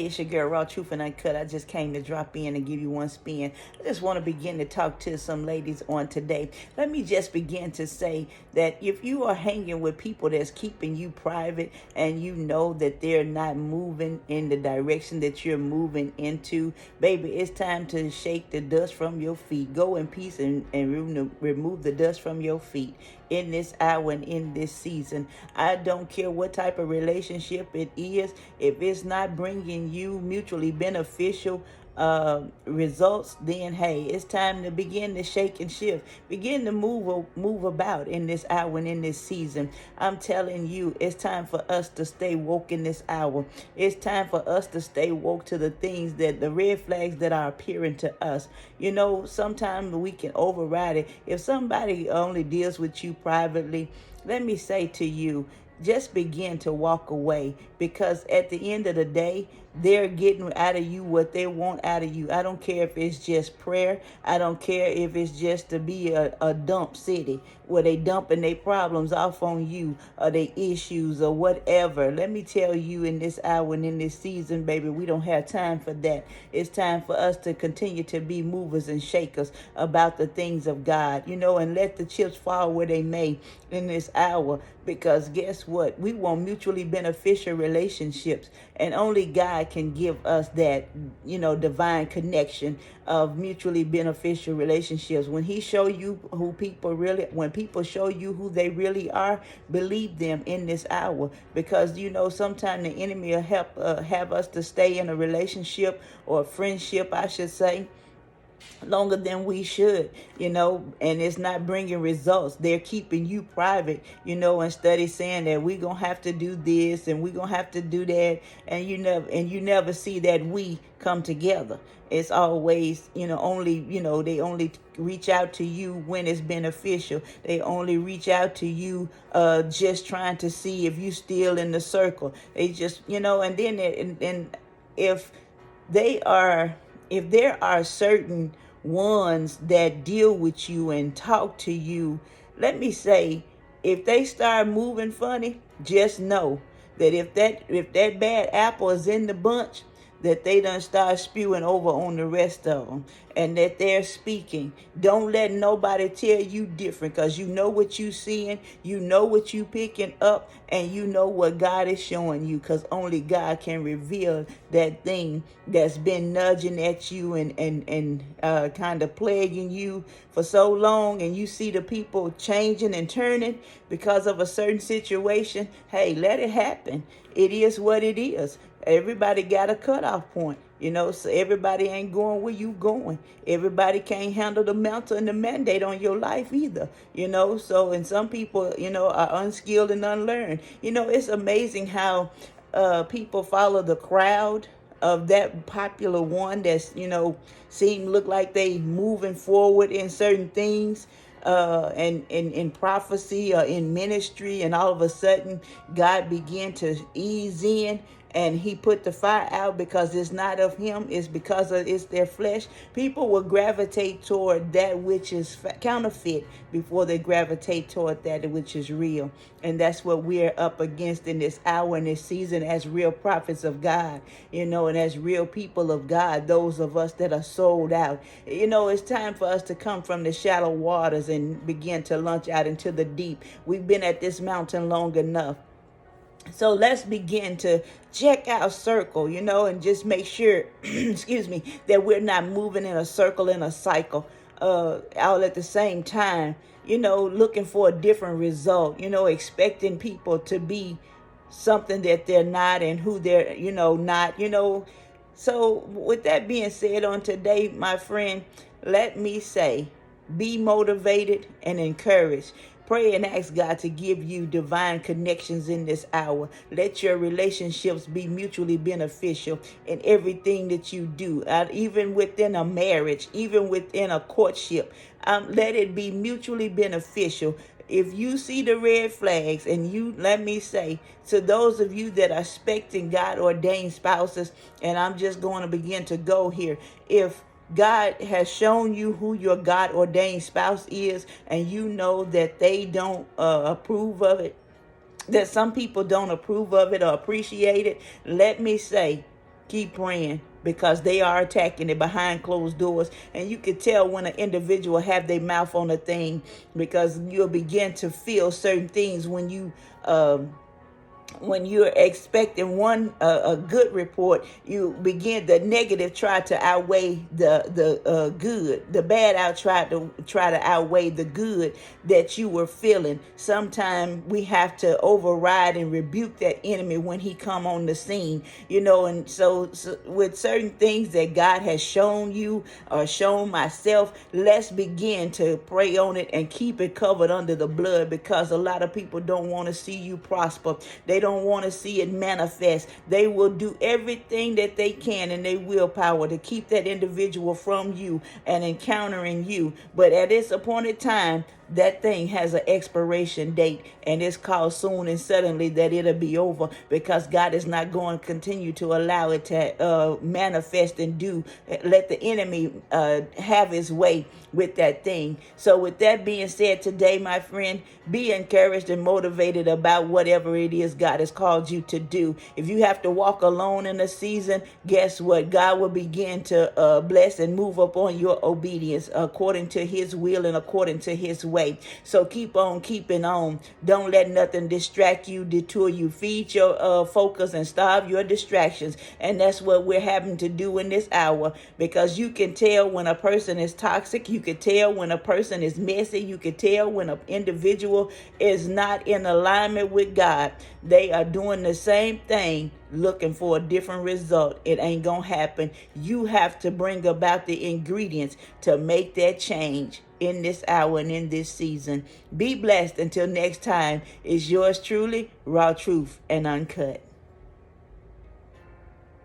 It's your girl, Raw Truth and Uncut. I just came to drop in and give you one spin. I just want to begin to talk to some ladies on today. Let me just begin to say that if you are hanging with people that's keeping you private and you know that they're not moving in the direction that you're moving into, baby, it's time to shake the dust from your feet. Go in peace and remove the dust from your feet in this hour and in this season. I don't care what type of relationship it is. If it's not bringing you mutually beneficial results, then hey, it's time to begin to shake and shift. Begin to move about in this hour and in this season. I'm telling you, it's time for us to stay woke in this hour. It's time for us to stay woke to the things that the red flags that are appearing to us. You know, sometimes we can override it. If somebody only deals with you privately, let me say to you, just begin to walk away, because at the end of the day, they're getting out of you what they want out of you. I don't care if it's just prayer. I don't care if it's just to be a dump city where they dumping their problems off on you or their issues or whatever. Let me tell you, in this hour and in this season, baby, we don't have time for that. It's time for us to continue to be movers and shakers about the things of God, you know, and let the chips fall where they may in this hour. Because guess what? We want mutually beneficial relationships, and only God can give us that, you know, divine connection of mutually beneficial relationships. When he show you who people really, when people show you who they really are, believe them in this hour. Because you know, sometimes the enemy will have us to stay in a relationship or a friendship, I should say, longer than we should, you know, and it's not bringing results. They're keeping you private, you know, and study saying that we're gonna have to do this and we're gonna have to do that, and you never see that we come together. It's always, you know, only, you know, they only reach out to you when it's beneficial. They only reach out to you just trying to see if you still in the circle. They just, you know, and then and if they are, if there are certain ones that deal with you and talk to you, let me say, if they start moving funny, just know that if that bad apple is in the bunch, that they done start spewing over on the rest of them, and that they're speaking. Don't let nobody tell you different, because you know what you seeing, you know what you picking up, and you know what God is showing you, because only God can reveal that thing that's been nudging at you and kind of plaguing you for so long, and you see the people changing and turning because of a certain situation. Hey, let it happen. It is what it is. Everybody got a cutoff point, you know, so everybody ain't going where you going. Everybody can't handle the mantle and the mandate on your life either, you know. So, and some people, you know, are unskilled and unlearned. You know, it's amazing how people follow the crowd of that popular one that's, you know, look like they moving forward in certain things, and in prophecy or in ministry, and all of a sudden God began to ease in and he put the fire out, because it's not of him, it's because of it's their flesh. People will gravitate toward that which is counterfeit before they gravitate toward that which is real. And that's what we're up against in this hour and this season as real prophets of God, you know, and as real people of God, those of us that are sold out. You know, it's time for us to come from the shallow waters and begin to launch out into the deep. We've been at this mountain long enough. So let's begin to check our circle, you know, and just make sure, excuse me, that we're not moving in a circle, in a cycle, all at the same time, you know, looking for a different result, you know, expecting people to be something that they're not and who they're, you know, not, you know. So with that being said, on today, my friend, let me say, be motivated and encouraged. Pray and ask God to give you divine connections in this hour. Let your relationships be mutually beneficial in everything that you do, even within a marriage, even within a courtship. Let it be mutually beneficial. If you see the red flags, and you, let me say, to those of you that are expecting God ordained spouses, and I'm just going to begin to go here. If God has shown you who your God ordained spouse is, and you know that they don't approve of it, that some people don't approve of it or appreciate it, let me say, Keep praying, because they are attacking it behind closed doors. And you can tell when an individual have their mouth on a thing, because you'll begin to feel certain things when you're expecting one a good report. You begin, the negative try to outweigh the good. The bad try to outweigh the good that you were feeling. Sometimes we have to override and rebuke that enemy when he come on the scene, and so with certain things that God has shown you or shown myself, let's begin to pray on it and keep it covered under the blood, because a lot of people don't want to see you prosper. They don't want to see it manifest. They will do everything that they can in their willpower to keep that individual from you and encountering you. But at this appointed time, that thing has an expiration date, and it's called soon and suddenly that it'll be over, because God is not going to continue to allow it to manifest and let the enemy have his way with that thing. So with that being said, today, my friend, be encouraged and motivated about whatever it is God has called you to do. If you have to walk alone in a season, guess what? God will begin to bless and move upon your obedience according to his will and according to his way. So keep on keeping on. Don't let nothing distract you, detour you. Feed your focus and starve your distractions. And that's what we're having to do in this hour, because you can tell when a person is toxic. You can tell when a person is messy. You can tell when an individual is not in alignment with God. They are doing the same thing, looking for a different result. It ain't gonna happen. You have to bring about the ingredients to make that change in this hour and in this season. Be blessed until next time. It's yours truly, Raw Truth and Uncut.